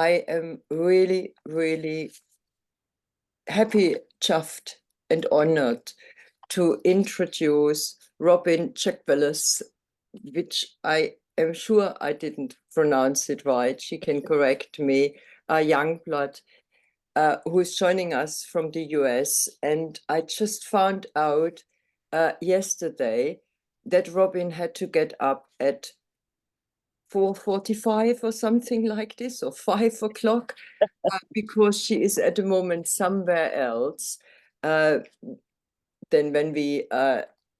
I am really, really happy, chuffed, and honored to introduce Robin Tekwelus, which I am sure I didn't pronounce it right. She can correct me. Youngblood, who is joining us from the US. And I just found out yesterday that Robin had to get up at 4:45 or something like this, or 5 o'clock, because she is at the moment somewhere else than when we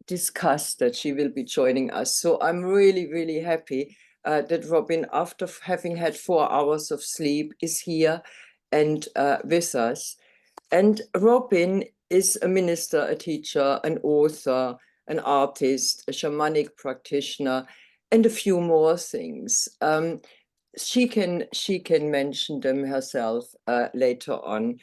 discussed that she will be joining us. So I'm really, really happy that Robin, after having had 4 hours of sleep, is here and with us. And Robin is a minister, a teacher, an author, an artist, a shamanic practitioner, and a few more things. She can mention them herself later on.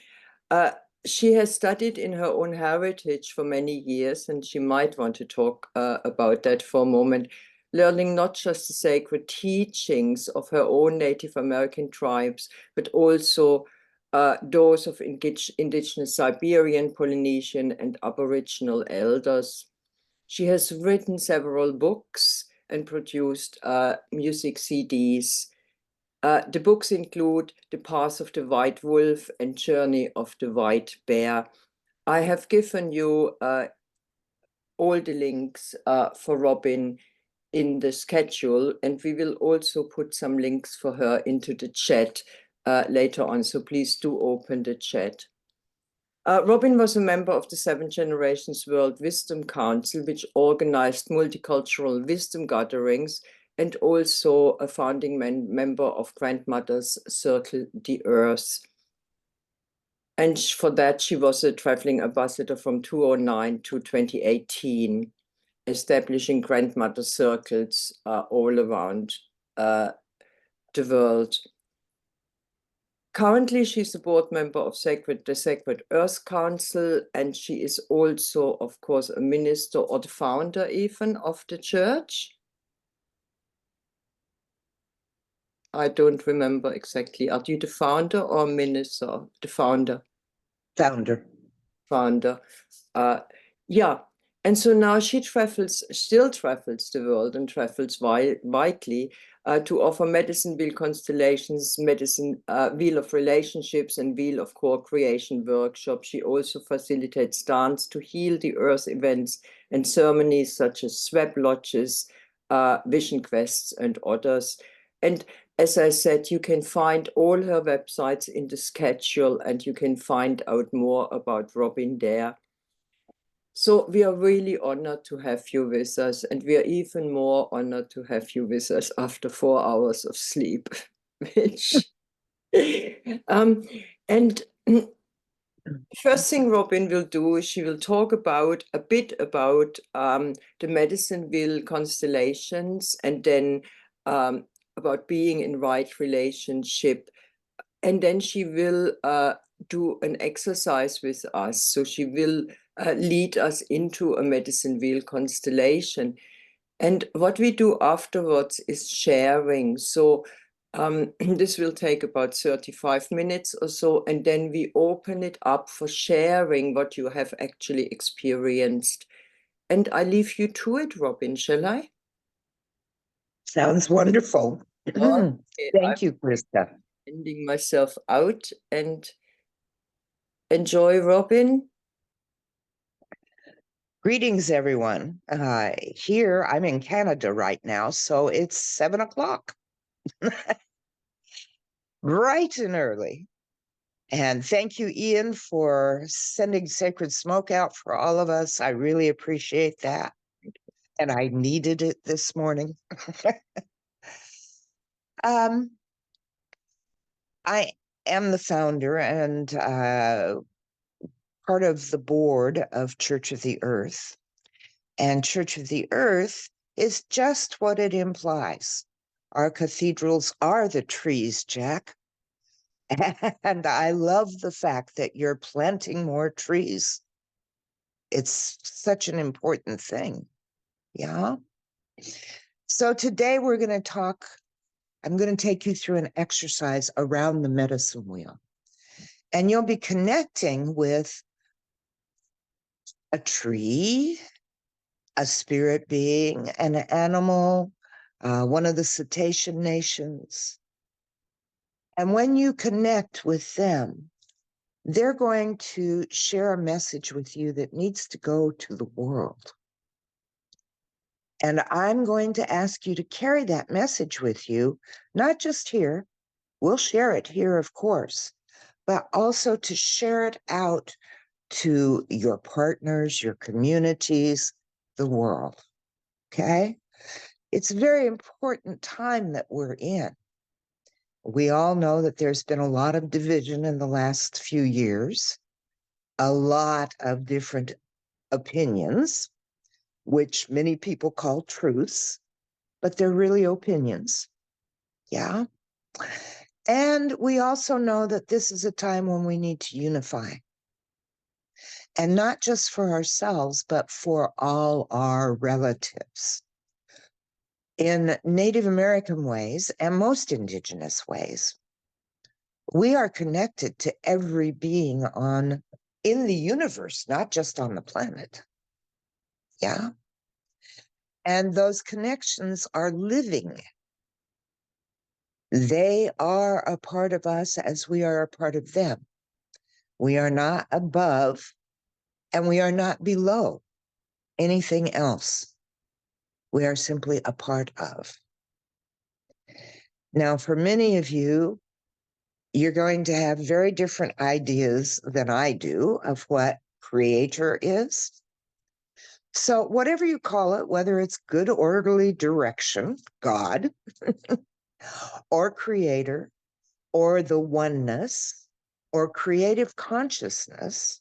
She has studied in her own heritage for many years, and she might want to talk about that for a moment, learning not just the sacred teachings of her own Native American tribes, but also those of Indigenous Siberian, Polynesian, and Aboriginal elders. She has written several books and produced music CDs. The books include The Path of the White Wolf and Journey of the White Bear. I have given you all the links for Robin in the schedule, and we will also put some links for her into the chat later on, so please do open the chat. Robin was a member of the 7 Generations World Wisdom Council, which organized multicultural wisdom gatherings, and also a founding member of Grandmother's Circle the Earth. And for that, she was a traveling ambassador from 2009 to 2018, establishing grandmother circles all around the world. Currently, she's a board member of the Sacred Earth Council, and she is also, of course, a minister or the founder even of the church. I don't remember exactly. Are you the founder or minister? The founder. Founder. Founder. Yeah. And so now she still travels the world and travels widely to offer Medicine Wheel Constellations, Medicine Wheel of Relationships, and Wheel of Co-Creation workshops. She also facilitates dance to heal the earth events and ceremonies such as swap lodges, vision quests, and others. And as I said, you can find all her websites in the schedule, and you can find out more about Robin there. So we are really honored to have you with us, and we are even more honored to have you with us after 4 hours of sleep, which and first thing Robin will do is she will talk about a bit about the Medicine Wheel Constellations, and then about being in right relationship. And then she will do an exercise with us. So she will lead us into a Medicine Wheel constellation. And what we do afterwards is sharing. So this will take about 35 minutes or so, and then we open it up for sharing what you have actually experienced. And I leave you to it, Robin, shall I? Sounds wonderful. Okay, Thank you, Krista. Ending myself out, and enjoy, Robin. Greetings, everyone. Here, I'm in Canada right now, so it's 7 o'clock. Bright and early. And thank you, Ian, for sending Sacred Smoke out for all of us. I really appreciate that. And I needed it this morning. I am the founder and part of the board of Church of the Earth. And Church of the Earth is just what it implies. Our cathedrals are the trees, Jack. And I love the fact that you're planting more trees. It's such an important thing. Yeah. So today we're going to talk I'm going to take you through an exercise around the medicine wheel. And you'll be connecting with a tree, a spirit being, an animal, one of the cetacean nations. And when you connect with them, they're going to share a message with you that needs to go to the world. And I'm going to ask you to carry that message with you, not just here, we'll share it here, of course, but also to share it out to your partners, your communities, the world. Okay? It's a very important time that we're in. We all know that there's been a lot of division in the last few years, a lot of different opinions, which many people call truths, but they're really opinions. Yeah. And we also know that this is a time when we need to unify. And not just for ourselves, but for all our relatives. In Native American ways and most indigenous ways, we are connected to every being in the universe, not just on the planet. Yeah. And those connections are living. They are a part of us as we are a part of them. We are not above and we are not below anything else. We are simply a part of. Now, for many of you, you're going to have very different ideas than I do of what creator is. So whatever you call it, whether it's good orderly direction, God, or creator, or the oneness, or creative consciousness,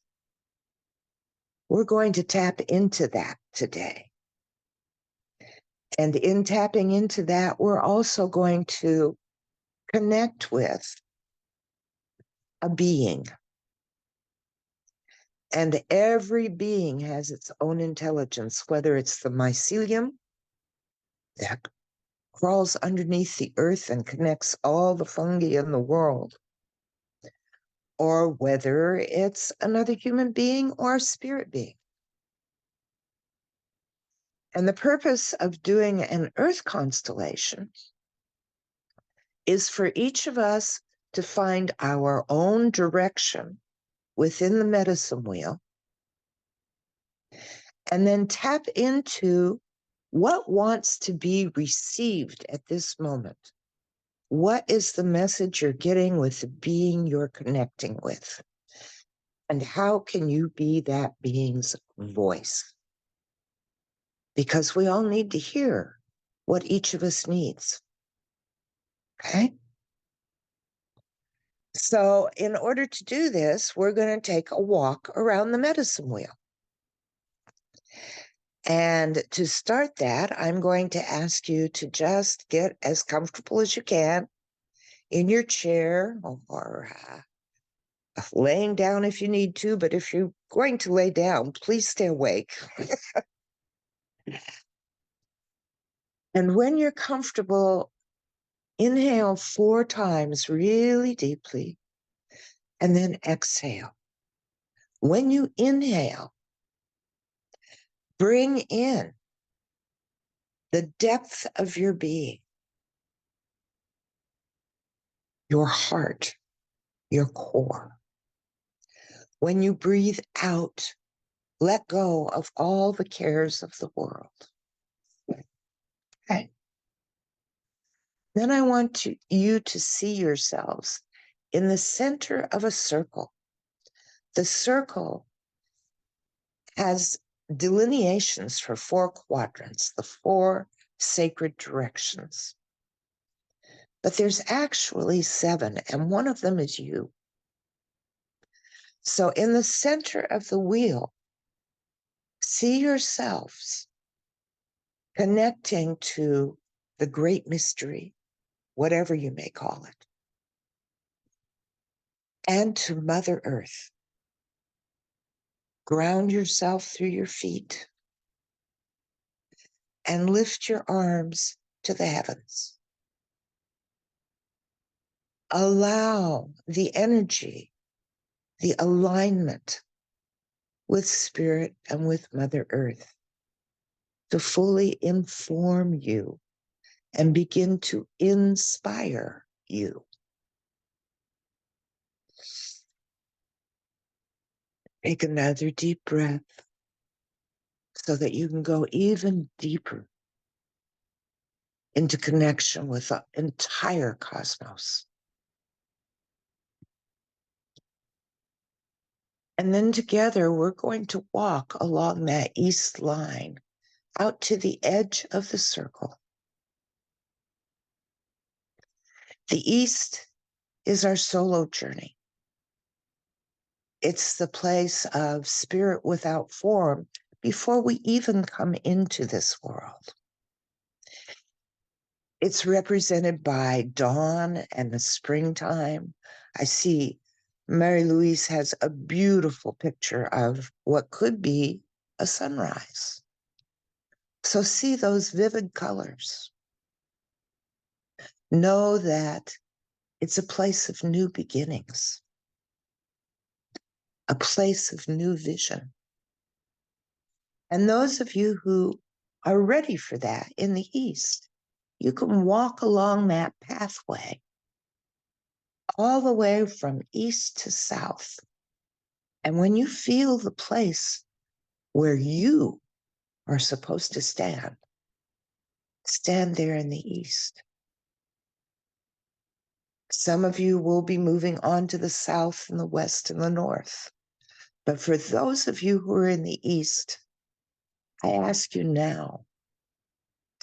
we're going to tap into that today. And in tapping into that, we're also going to connect with a being. And every being has its own intelligence, whether it's the mycelium that crawls underneath the earth and connects all the fungi in the world, or whether it's another human being or a spirit being. And the purpose of doing an earth constellation is for each of us to find our own direction within the medicine wheel, and then tap into what wants to be received at this moment. What is the message you're getting with the being you're connecting with? And how can you be that being's voice? Because we all need to hear what each of us needs. Okay? So in order to do this, we're going to take a walk around the medicine wheel. And to start that, I'm going to ask you to just get as comfortable as you can in your chair or laying down if you need to, but if you're going to lay down, please stay awake. And when you're comfortable, inhale 4 times really deeply, and then exhale. When you inhale, bring in the depth of your being, your heart, your core. When you breathe out, let go of all the cares of the world. Okay. Then I want you to see yourselves in the center of a circle. The circle has delineations for 4 quadrants, the 4 sacred directions. But there's actually 7, and one of them is you. So in the center of the wheel, see yourselves connecting to the great mystery, whatever you may call it, and to Mother Earth. Ground yourself through your feet and lift your arms to the heavens. allow the energy, the alignment with Spirit and with Mother Earth to fully inform you and begin to inspire you. Take another deep breath so that you can go even deeper into connection with the entire cosmos. And then together we're going to walk along that east line out to the edge of the circle. The east is our solo journey. It's the place of spirit without form before we even come into this world. It's represented by dawn and the springtime. I see Mary Louise has a beautiful picture of what could be a sunrise. So see those vivid colors. Know that it's a place of new beginnings, a place of new vision. And those of you who are ready for that in the East, you can walk along that pathway all the way from east to south. And when you feel the place where you are supposed to stand, stand there in the East. Some of you will be moving on to the south and the west and the north. But for those of you who are in the East, I ask you now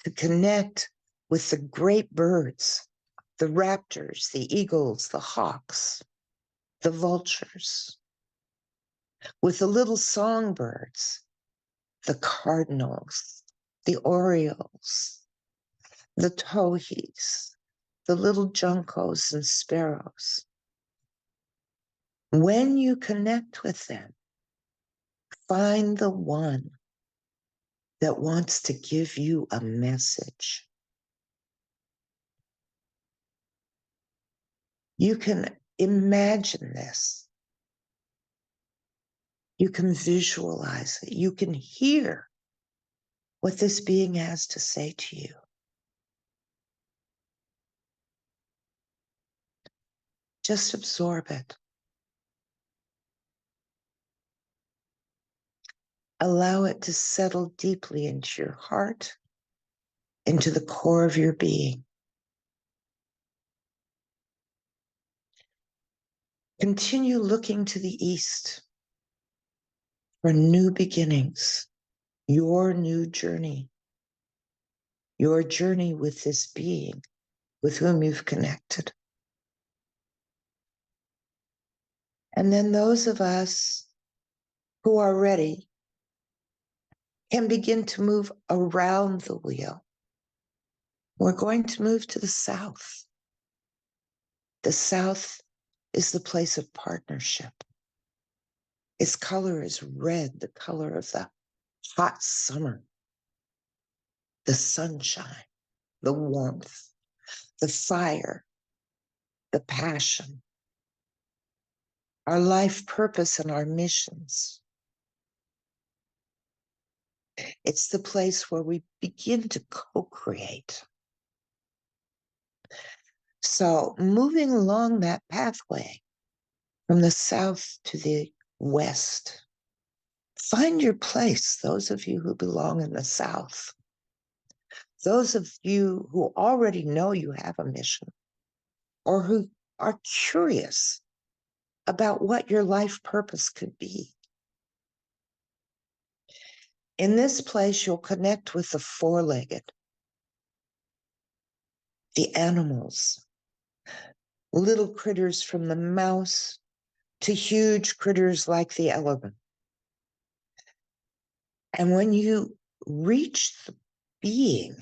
to connect with the great birds, the raptors, the eagles, the hawks, the vultures, with the little songbirds, the cardinals, the orioles, the towhees, the little juncos and sparrows. When you connect with them, find the one that wants to give you a message. You can imagine this. You can visualize it. You can hear what this being has to say to you. Just absorb it. Allow it to settle deeply into your heart, into the core of your being. Continue looking to the east for new beginnings, your new journey, your journey with this being with whom you've connected. And then those of us who are ready can begin to move around the wheel. We're going to move to the south. The south is the place of partnership. Its color is red, the color of the hot summer, the sunshine, the warmth, the fire, the passion, our life purpose and our missions. It's the place where we begin to co-create. So moving along that pathway from the south to the west, find your place, those of you who belong in the south. Those of you who already know you have a mission or who are curious about what your life purpose could be. In this place, you'll connect with the four-legged, the animals, little critters from the mouse to huge critters like the elephant. And when you reach the being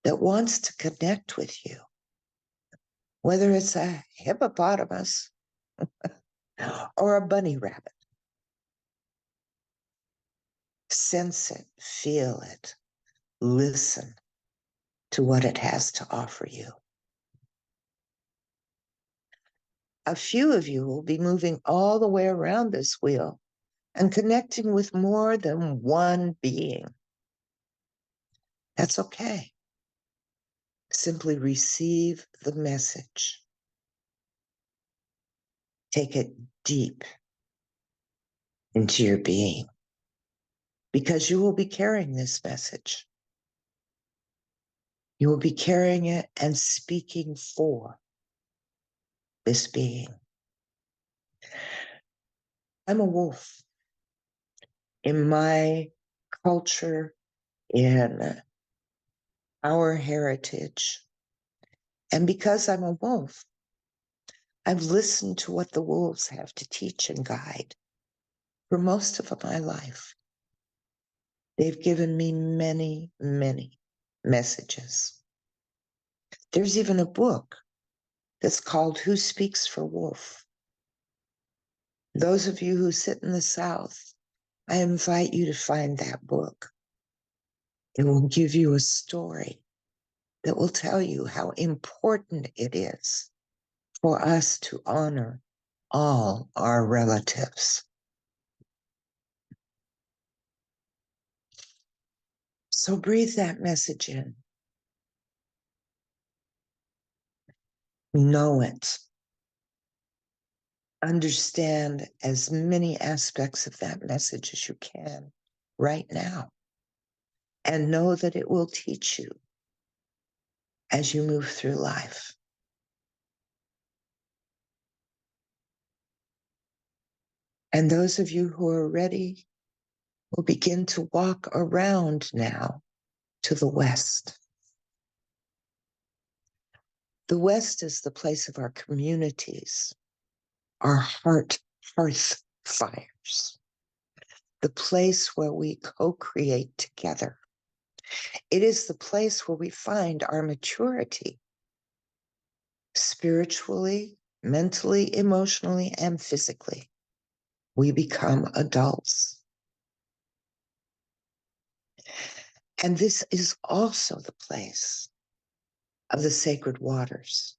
that wants to connect with you, whether it's a hippopotamus or a bunny rabbit, sense it, feel it, listen to what it has to offer you. A few of you will be moving all the way around this wheel and connecting with more than one being. That's okay. Simply receive the message. Take it deep into your being, because you will be carrying this message. You will be carrying it and speaking for this being. I'm a wolf. In my culture, in our heritage, and because I'm a wolf, I've listened to what the wolves have to teach and guide for most of my life. They've given me many, many messages. There's even a book that's called Who Speaks for Wolf? Those of you who sit in the South, I invite you to find that book. It will give you a story that will tell you how important it is for us to honor all our relatives. So breathe that message in. Know it. Understand as many aspects of that message as you can right now. And know that it will teach you as you move through life. And those of you who are ready will begin to walk around now to the west. The west is the place of our communities, our hearth fires, the place where we co-create together. It is the place where we find our maturity, spiritually, mentally, emotionally, and physically. We become adults. And this is also the place of the sacred waters.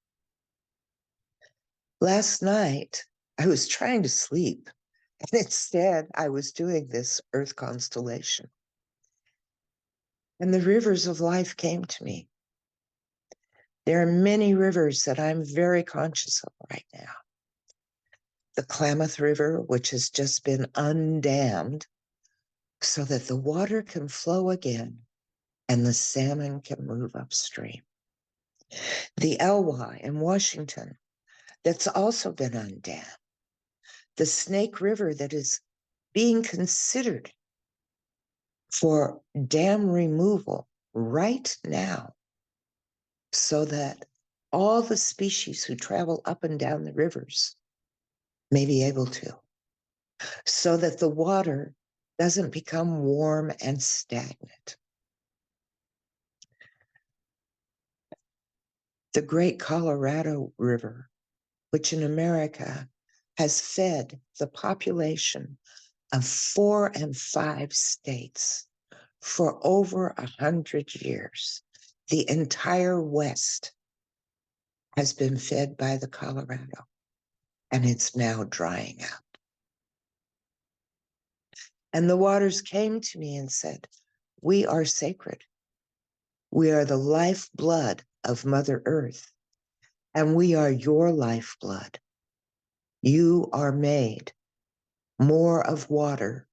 Last night, I was trying to sleep, and instead I was doing this earth constellation. And the rivers of life came to me. There are many rivers that I'm very conscious of right now. The Klamath River, which has just been undammed so that the water can flow again and the salmon can move upstream. The Elwha in Washington, that's also been undammed. The Snake River that is being considered for dam removal right now so that all the species who travel up and down the rivers may be able to, so that the water doesn't become warm and stagnant. The Great Colorado River, which in America has fed the population of 4 and 5 states for over 100 years. The entire West has been fed by the Colorado, and it's now drying up. And the waters came to me and said, we are sacred. We are the lifeblood of Mother Earth, and we are your lifeblood. You are made more of water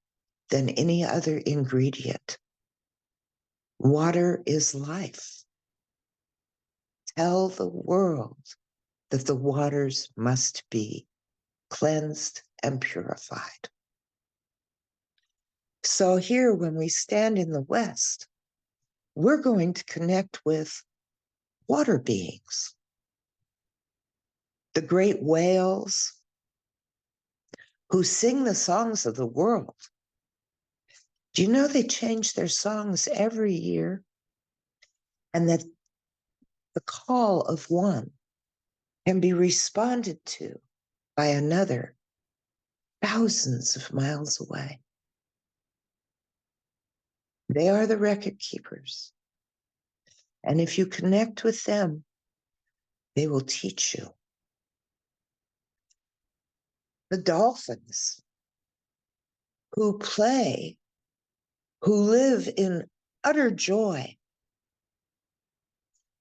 than any other ingredient. Water is life. Tell the world that the waters must be cleansed and purified. So here, when we stand in the West, we're going to connect with water beings. The great whales who sing the songs of the world. Do you know they change their songs every year? And that the call of one can be responded to by another thousands of miles away. They are the record keepers. And if you connect with them, they will teach you. the dolphins who play, who live in utter joy,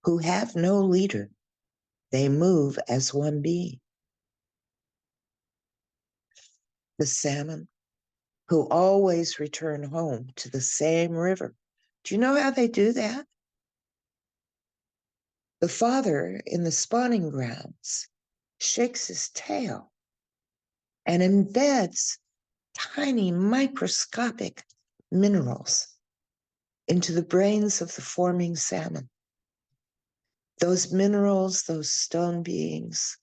who have no leader. They move as one being. The salmon who always return home to the same river. Do you know how they do that? The father in the spawning grounds shakes his tail and embeds tiny microscopic minerals into the brains of the forming salmon. Those minerals, those stone beings,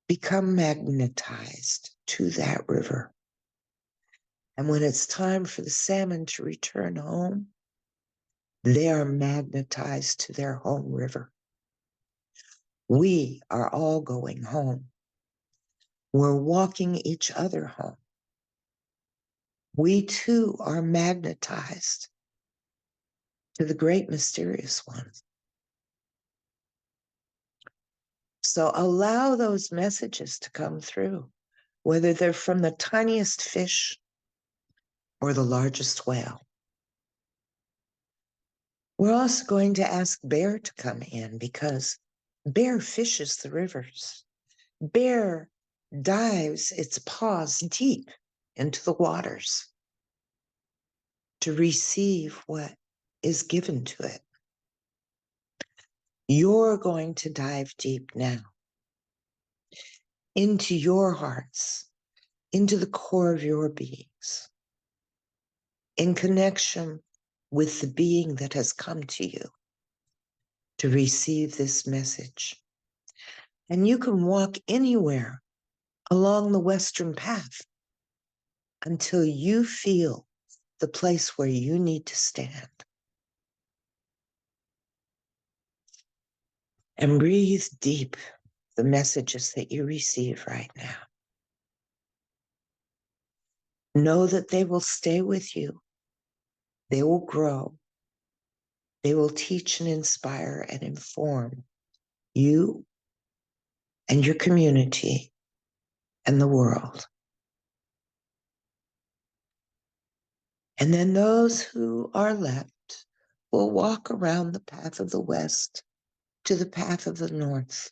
become magnetized to that river. And when it's time for the salmon to return home, they are magnetized to their home river. We are all going home. We're walking each other home. We too are magnetized to the great mysterious one. So allow those messages to come through, whether they're from the tiniest fish or the largest whale. We're also going to ask Bear to come in because Bear fishes the rivers. Bear dives its paws deep into the waters to receive what is given to it. You're going to dive deep now into your hearts, into the core of your beings, in connection with the being that has come to you to receive this message. And you can walk anywhere along the Western Path until you feel the place where you need to stand. And breathe deep the messages that you receive right now. Know that they will stay with you. They will grow. They will teach and inspire and inform you and your community and the world. And then those who are left will walk around the path of the West to the path of the North.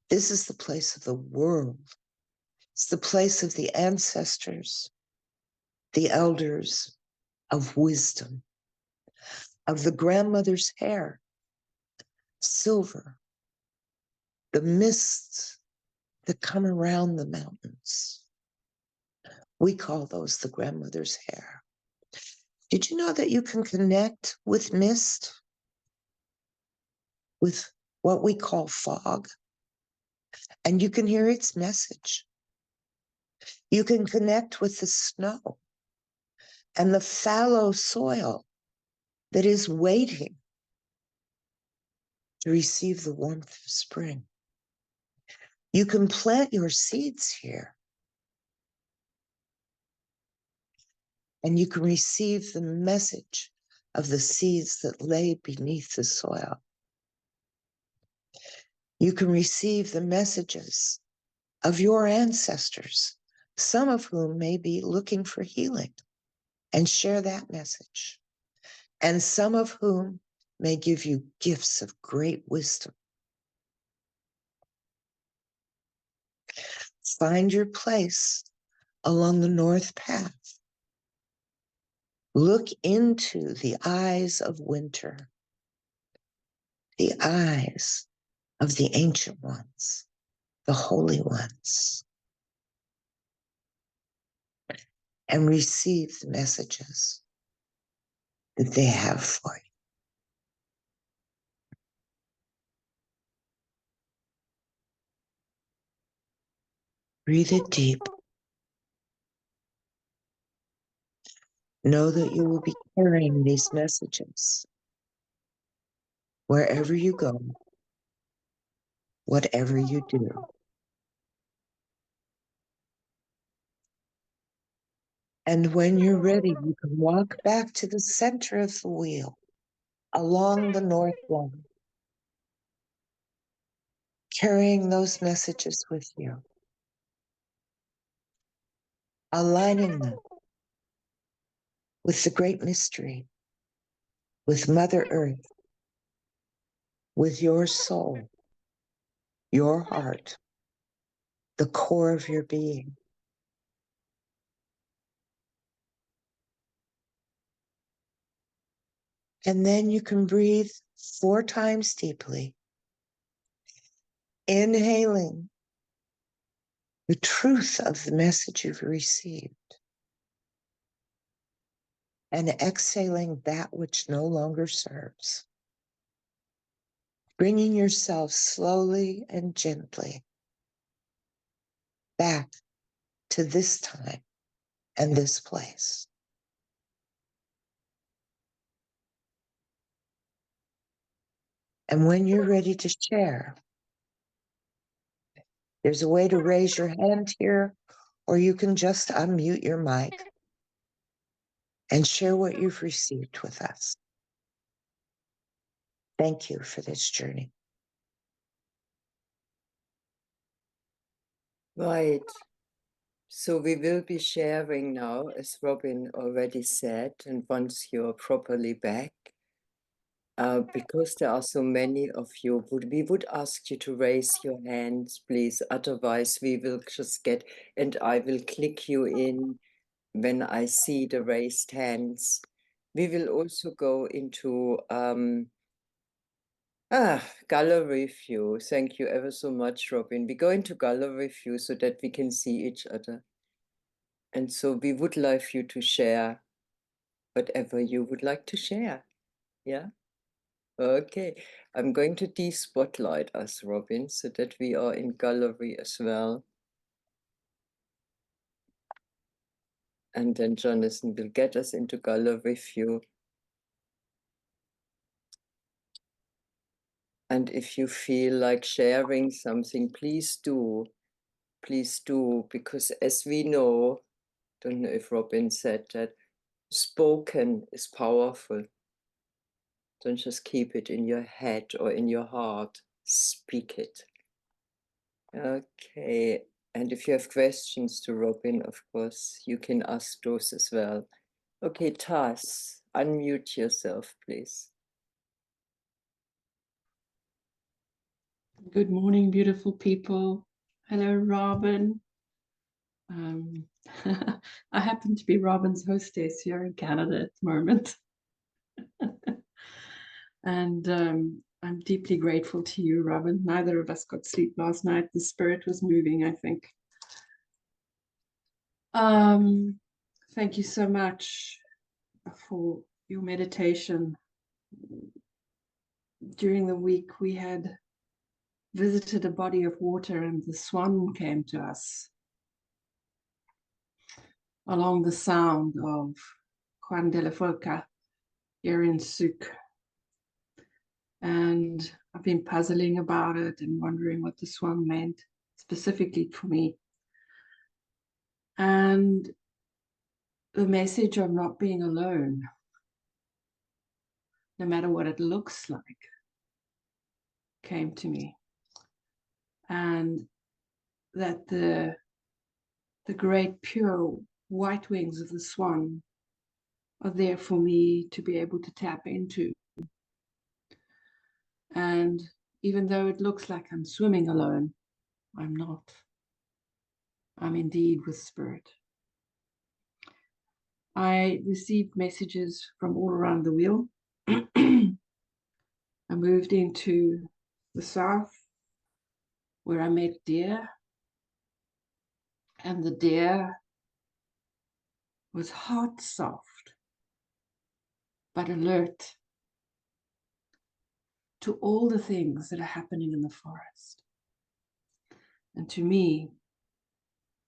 This is the place of the world. It's the place of the ancestors, the elders of wisdom, of the grandmother's hair, silver, the mists that come around the mountains. We call those the grandmother's hair. Did you know that you can connect with mist, with what we call fog, and you can hear its message? You can connect with the snow and the fallow soil that is waiting to receive the warmth of spring. You can plant your seeds here, and you can receive the message of the seeds that lay beneath the soil. You can receive the messages of your ancestors, some of whom may be looking for healing, and share that message. And some of whom may give you gifts of great wisdom. Find your place along the North Path. Look into the eyes of winter, the eyes of the ancient ones, the holy ones, and receive the messages that they have for you. Breathe it deep. Know that you will be carrying these messages wherever you go, whatever you do. And when you're ready, you can walk back to the center of the wheel along the north line, carrying those messages with you. aligning them with the great mystery, with Mother Earth, with your soul, your heart, the core of your being. And then you can breathe 4 times deeply, inhaling the truth of the message you've received, and exhaling that which no longer serves. Bringing yourself slowly and gently back to this time and this place. And when you're ready to share, there's a way to raise your hand here, or you can just unmute your mic and share what you've received with us. Thank you for this journey. Right. So we will be sharing now, as Robin already said, and once you're properly back, because there are so many of you, we would ask you to raise your hands, please. Otherwise, we will just get, and I will click you in when I see the raised hands. We will also go into gallery view. Thank you ever so much, Robin. We go into gallery view so that we can see each other. And so we would like you to share whatever you would like to share. Yeah? Okay. I'm going to de-spotlight us, Robin, so that we are in gallery as well. And then Jonathan will get us into gallery view. And if you feel like sharing something, please do. Please do, because as we know, don't know if Robin said that, spoken is powerful. Don't just keep it in your head or in your heart. Speak it. Okay. And if you have questions to Robin, of course, you can ask those as well. Okay, Taz, unmute yourself, please. Good morning, beautiful people. Hello, Robin. I happen to be Robin's hostess here in Canada at the moment. And I'm deeply grateful to you, Robin. Neither of us got sleep last night. The spirit was moving, I think. Thank you so much for your meditation. During the week, we had visited a body of water and the swan came to us along the sound of Juan de la Foca here in Suk. And I've been puzzling about it and wondering what the swan meant specifically for me. And the message of not being alone, no matter what it looks like, came to me. And that the great pure white wings of the swan are there for me to be able to tap into. And even though it looks like I'm swimming alone, I'm not. I'm indeed with spirit. I received messages from all around the wheel. I moved into the south where I met deer. And the deer was heart soft, but alert to all the things that are happening in the forest. And to me,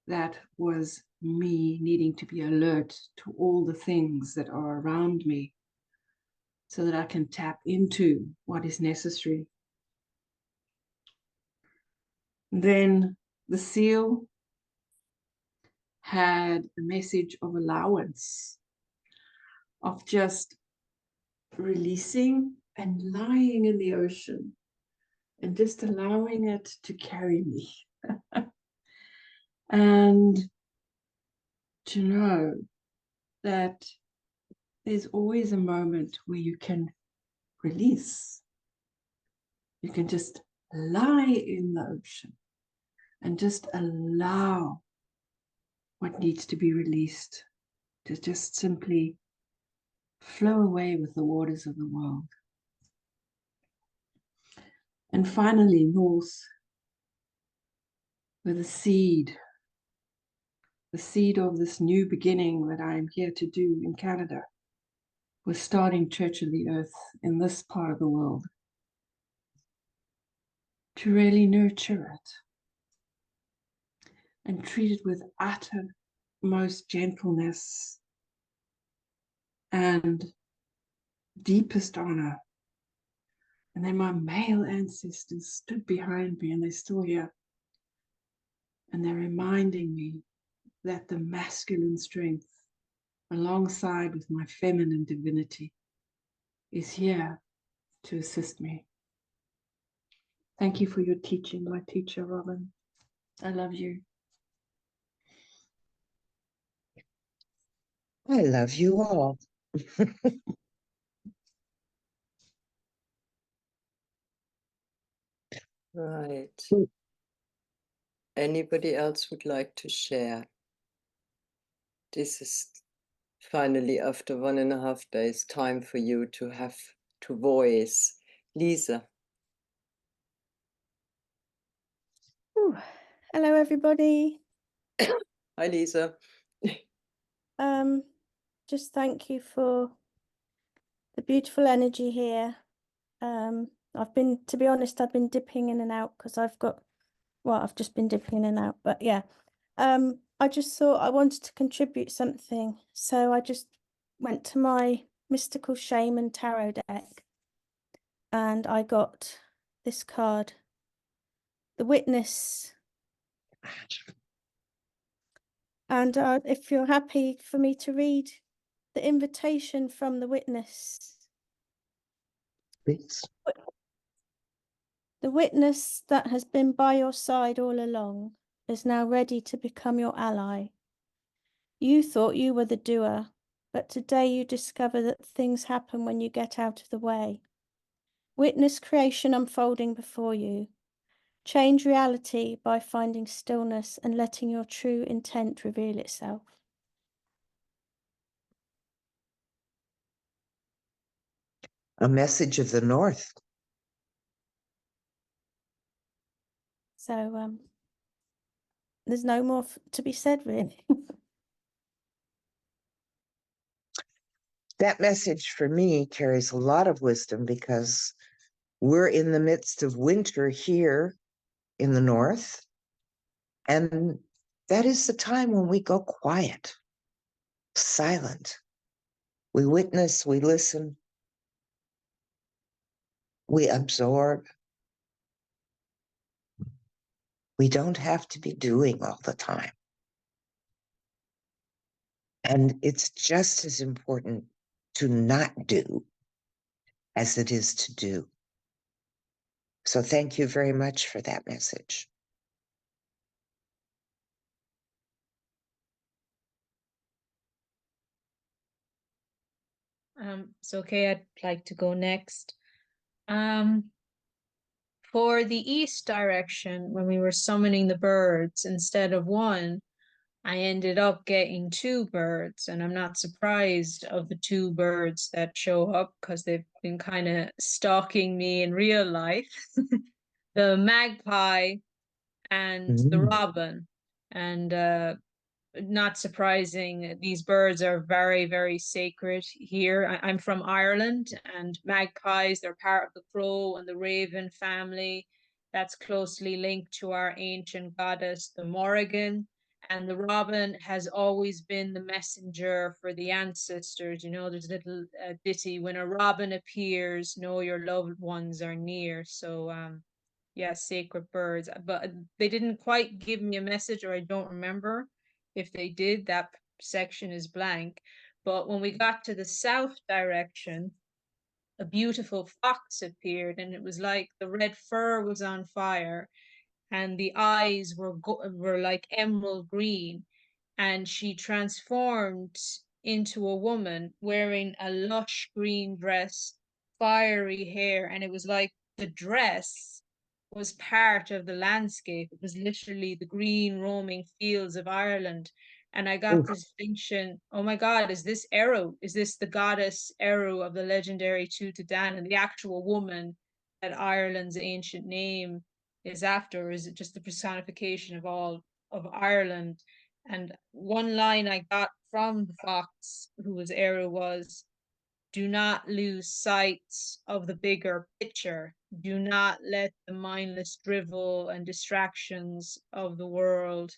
that was me needing to be alert to all the things that are around me so that I can tap into what is necessary. Then the seal had a message of allowance, of just releasing and lying in the ocean and just allowing it to carry me. And to know that there's always a moment where you can release. You can just lie in the ocean and just allow what needs to be released to just simply flow away with the waters of the world. And finally, north, with the seed of this new beginning that I am here to do in Canada. We're starting Church of the Earth in this part of the world to really nurture it and treat it with uttermost gentleness and deepest honor. And then my male ancestors stood behind me, and they're still here. And they're reminding me that the masculine strength, alongside with my feminine divinity, is here to assist me. Thank you for your teaching, my teacher, Robin. I love you. I love you all. Right. Anybody else would like to share? This is finally, after 1.5 days, time for you to have to voice. Lisa. Ooh. Hello, everybody. Hi, Lisa. Just thank you for the beautiful energy here. To be honest, I've been dipping in and out because I've just been dipping in and out, but yeah. I just thought I wanted to contribute something. So I just went to my mystical Shaman tarot deck and I got this card, the Witness. And if you're happy for me to read the invitation from the Witness. Please. The witness that has been by your side all along is now ready to become your ally. You thought you were the doer, but today you discover that things happen when you get out of the way. Witness creation unfolding before you. Change reality by finding stillness and letting your true intent reveal itself. A message of the North. So there's no more to be said, really. That message for me carries a lot of wisdom because we're in the midst of winter here in the North. And that is the time when we go quiet, silent. We witness, we listen, we absorb. We don't have to be doing all the time. And it's just as important to not do as it is to do. So thank you very much for that message. So okay, I'd like to go next. For the east direction, when we were summoning the birds, instead of one, I ended up getting 2 birds, and I'm not surprised of the 2 birds that show up because they've been kind of stalking me in real life. The magpie and the robin. And not surprising, these birds are very, very sacred here. I'm from Ireland, and magpies, they're part of the crow and the raven family. That's closely linked to our ancient goddess, the Morrigan. And the robin has always been the messenger for the ancestors. You know, there's a little ditty, when a robin appears, know your loved ones are near. So yeah, sacred birds. But they didn't quite give me a message, or I don't remember. If they did, that section is blank. But when we got to the south direction, a beautiful fox appeared, and it was like the red fur was on fire, and the eyes were like emerald green. and she transformed into a woman wearing a lush green dress, fiery hair, and it was like the dress was part of the landscape. It was literally the green roaming fields of Ireland. And I got Oof. this distinction, oh my God, is this Eru? Is this the goddess Eru of the legendary Tuatha and the actual woman that Ireland's ancient name is after? Or is it just the personification of all of Ireland? And one line I got from the fox, who was Eru, was, do not lose sight of the bigger picture. Do not let the mindless drivel and distractions of the world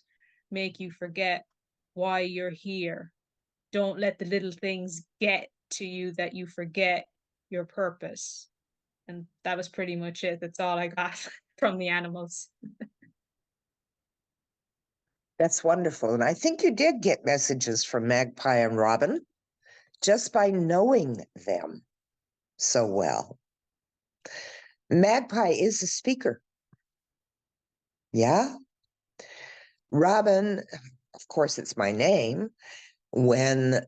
make you forget why you're here. Don't let the little things get to you that you forget your purpose. And that was pretty much it. That's all I got from the animals. That's wonderful. And I think you did get messages from Magpie and Robin just by knowing them so well. Magpie is a speaker. Yeah. Robin, of course, it's my name. When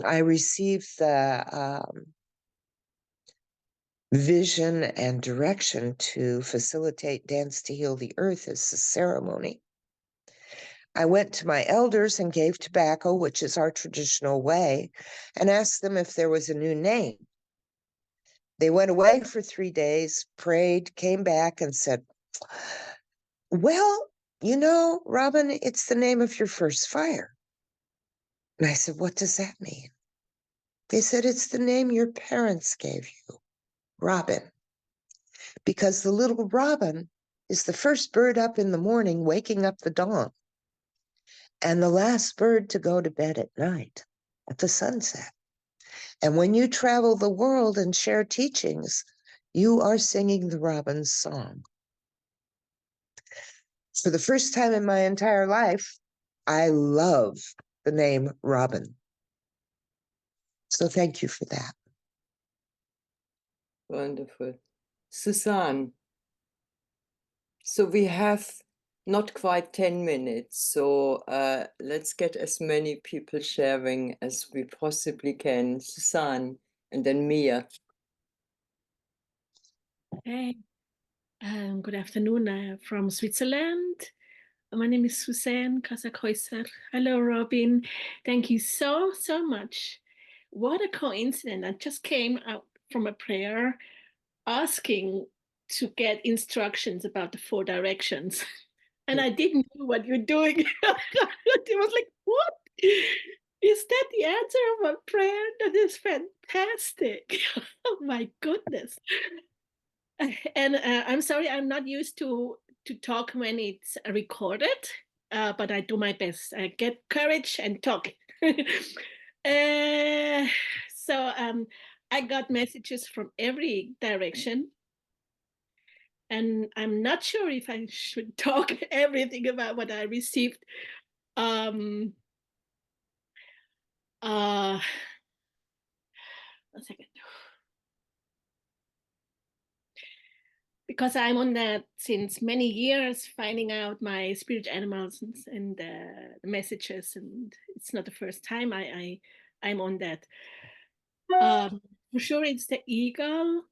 I received the vision and direction to facilitate Dance to Heal the Earth as a ceremony, I went to my elders and gave tobacco, which is our traditional way, and asked them if there was a new name. They went away for 3 days, prayed, came back and said, well, you know, Robin, it's the name of your first fire. And I said, what does that mean? They said, it's the name your parents gave you, Robin. Because the little robin is the first bird up in the morning, waking up the dawn, and the last bird to go to bed at night, at the sunset. And when you travel the world and share teachings, you are singing the robin's song. For the first time in my entire life, I love the name Robin. So thank you for that. Wonderful. Suzanne, so we have not quite 10 minutes, so let's get as many people sharing as we possibly can. Suzanne, and then Mia. Hey, good afternoon from Switzerland. My name is Suzanne Kasakhäuser. Hello, Robin. Thank you so much. What a coincidence. I just came out from a prayer asking to get instructions about the 4 directions. And I didn't know what you're doing. It was like, what? Is that the answer of a prayer? That is fantastic. Oh my goodness. And I'm sorry, I'm not used to talk when it's recorded, but I do my best. I get courage and talk. So I got messages from every direction. And I'm not sure if I should talk everything about what I received. One second. Because I'm on that since many years, finding out my spirit animals and the messages, and it's not the first time I'm on that. For sure, it's the eagle.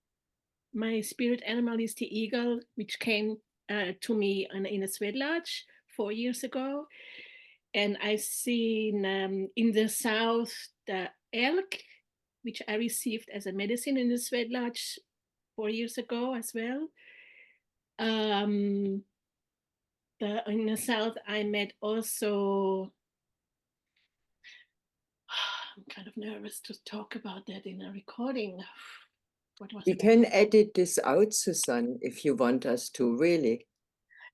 My spirit animal is the eagle, which came to me in a sweat lodge 4 years ago. And I've seen in the south the elk, which I received as a medicine in the sweat lodge 4 years ago as well. In the south, I met also, I'm kind of nervous to talk about that in a recording. What was We it? can edit this out, Suzanne, if you want us to, really.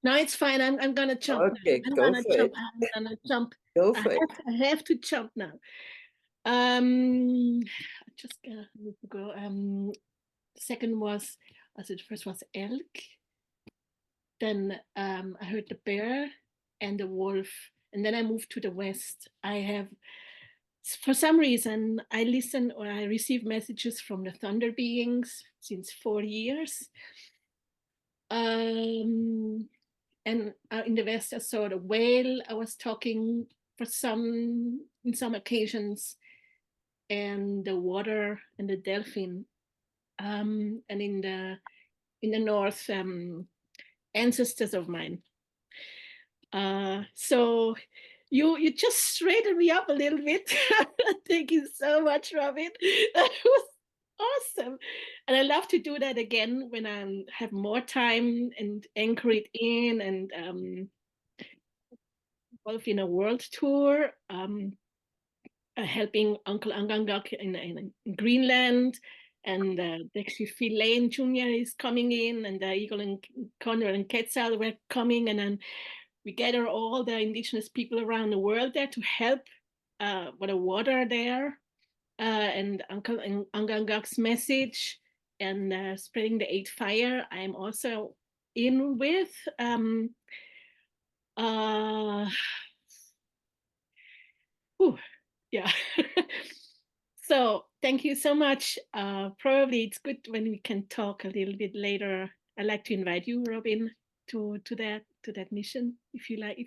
No, it's fine. I'm gonna jump Okay, now. go for it. I'm gonna jump. Go for it. I have to jump now. Just need to go. The second was, the first was elk. Then I heard the bear and the wolf, and then I moved to the west. I have, for some reason, I listen or I receive messages from the thunder beings since 4 years. And in the west, I saw the whale I was talking in some occasions, and the water and the dolphin, and in the north, ancestors of mine. So you just straightened me up a little bit. Thank you so much, Robin. That was awesome. And I love to do that again when I have more time and anchor it in, and involved in a world tour, helping Uncle Angangak in Greenland, and Dexter Lane Jr. is coming in, and Eagle and Conrad and Quetzal were coming, and then we gather all the indigenous people around the world there to help with the water there, and Uncle Angangak's message, and spreading the 8 fire. I'm also in with. Yeah. So thank you so much. Probably it's good when we can talk a little bit later. I'd like to invite you, Robin, to that mission, if you like,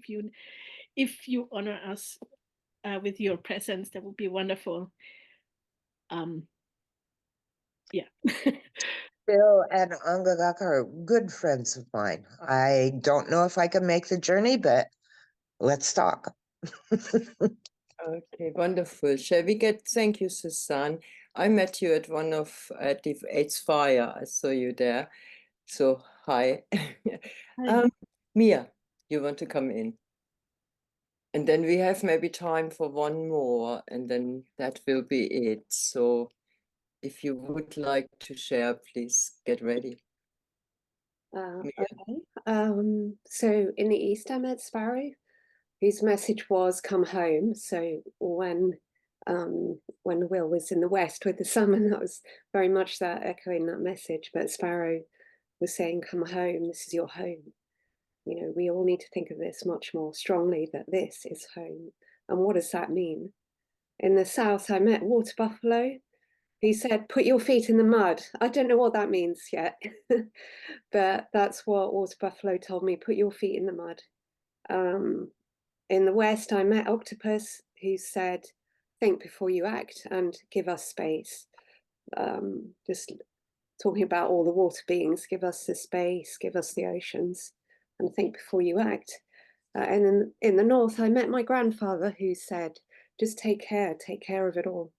if you honor us with your presence. That would be wonderful. Yeah. Bill and Angagak are good friends of mine. I don't know if I can make the journey, but let's talk. Okay, wonderful. Shall we get, thank you, Susan. I met you at the 8th Fire. I saw you there. So, hi. Hi. Mia, you want to come in? And then we have maybe time for one more, and then that will be it. So, if you would like to share, please get ready. Mia. Okay. So in the East, I met Sparrow, whose message was "Come home." So when Will was in the West with the salmon, that was very much that echoing that message. But Sparrow was saying, "Come home. This is your home." You know, we all need to think of this much more strongly, that this is home. And what does that mean? In the South, I met Water Buffalo. He said, "Put your feet in the mud." I don't know what that means yet, but that's what Water Buffalo told me, put your feet in the mud. In the West, I met Octopus, who said, think before you act and give us space. Just talking about all the water beings, give us the space, give us the oceans, and think before you act. And in the North, I met my grandfather, who said, just take care of it all.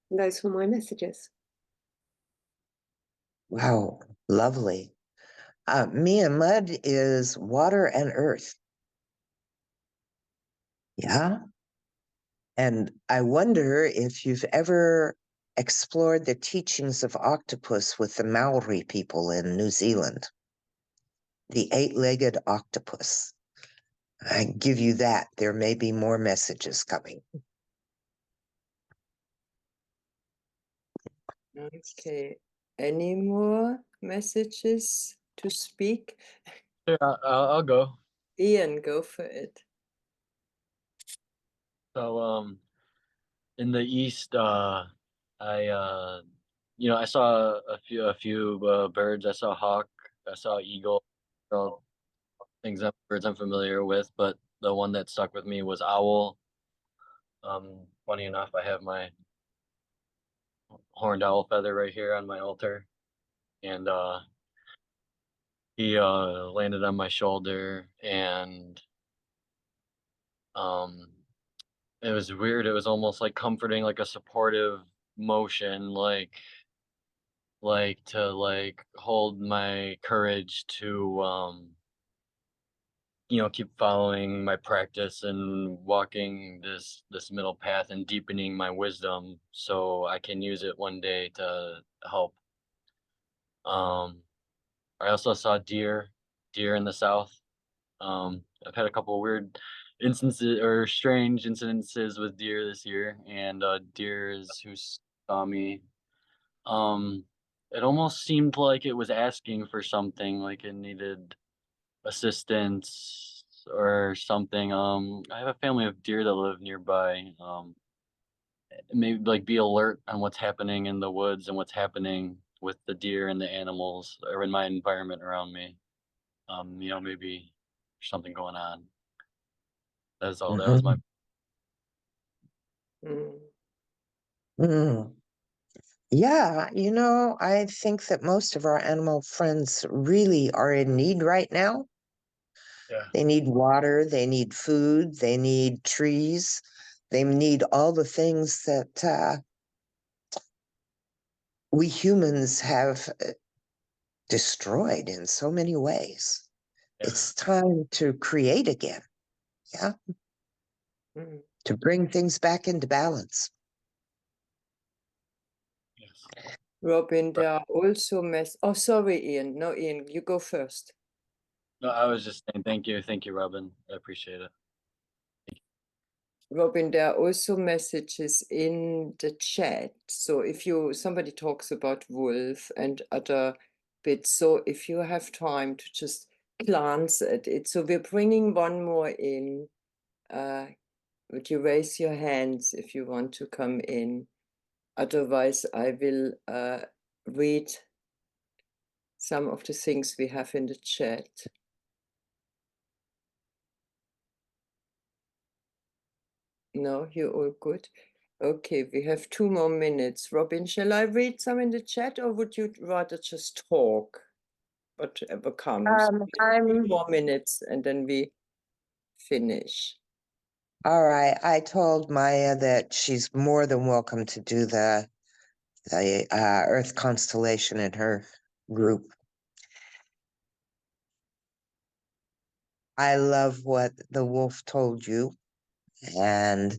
And those were my messages. Wow, lovely. Mia, mud is water and earth. Yeah. And I wonder if you've ever explored the teachings of octopus with the Maori people in New Zealand. The 8-legged octopus. I give you that. There may be more messages coming. Okay. Any more messages to speak? Yeah, I'll go. Ian, go for it. So, in the East, I saw a few birds. I saw hawk. I saw eagle. So birds I'm familiar with, but the one that stuck with me was owl. Funny enough, I have my horned owl feather right here on my altar, and he landed on my shoulder, and it was weird. It was almost like comforting, like a supportive motion, like to hold my courage to keep following my practice and walking this middle path and deepening my wisdom so I can use it one day to help. I also saw deer in the South. I've had a couple weird instances or strange incidences with deer this year, and deer is who saw me. It almost seemed like it was asking for something, like it needed assistance or something. I have a family of deer that live nearby. Maybe like be alert on what's happening in the woods and what's happening with the deer and the animals or in my environment around me. Maybe there's something going on. That's all. That was my Mm. Yeah, you know, I think that most of our animal friends really are in need right now. Yeah. They need water, they need food, they need trees, they need all the things that we humans have destroyed in so many ways. Yeah. It's time to create again, yeah, Mm. to bring things back into balance. Yes. Robin, there are also oh, sorry, Ian. No, Ian, you go first. No, I was just saying thank you, Robin. I appreciate it. Robin, there are also messages in the chat. So if somebody talks about wolf and other bits, so if you have time to just glance at it. So we're bringing one more in. Would you raise your hands if you want to come in? Otherwise, I will read some of the things we have in the chat. No, you're all good. Okay, we have 2 more minutes. Robin, shall I read some in the chat or would you rather just talk? Whatever comes. 2 more minutes and then we finish. All right. I told Maya that she's more than welcome to do the Earth constellation in her group. I love what the wolf told you and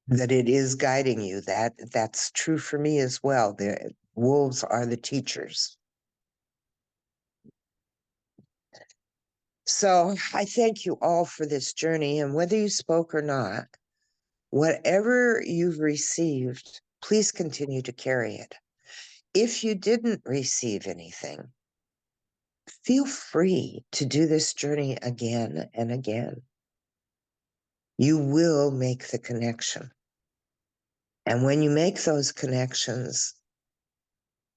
that it is guiding you. That's true for me as well. The wolves are the teachers. So I thank you all for this journey, and whether you spoke or not, whatever you've received, please continue to carry it. If you didn't receive anything, feel free to do this journey again and again. You will make the connection. And when you make those connections,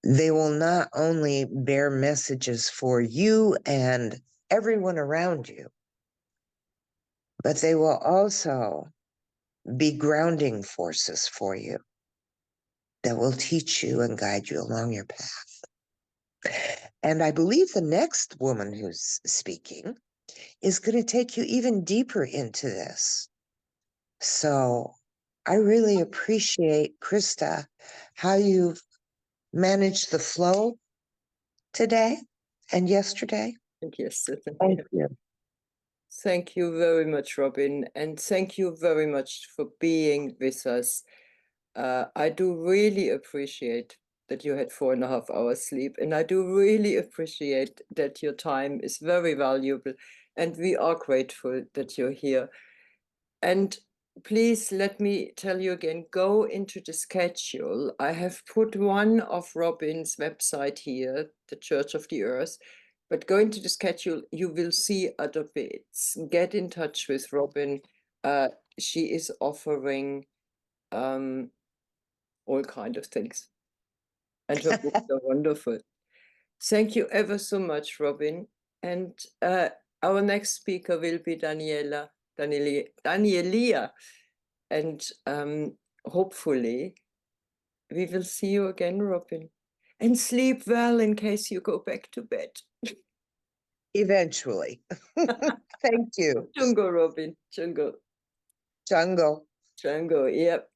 they will not only bear messages for you and everyone around you, but they will also be grounding forces for you that will teach you and guide you along your path. And I believe the next woman who's speaking is going to take you even deeper into this. So I really appreciate, Krista, how you've managed the flow today and yesterday. And yesterday. Thank you. Thank you very much, Robin. And thank you very much for being with us. I do really appreciate that you had 4.5 hours sleep. And I do really appreciate that your time is very valuable. And we are grateful that you're here. And please let me tell you again, go into the schedule. I have put one of Robin's website here, the Church of the Earth. But go into the schedule, you will see other bits. Get in touch with Robin. She is offering all kinds of things. And her books are wonderful. Thank you ever so much, Robin. And our next speaker will be Danielia. And hopefully we will see you again, Robin. And sleep well in case you go back to bed. Eventually. Thank you. Jungo, Robin. Jungo. Jungle. Jungo, yep.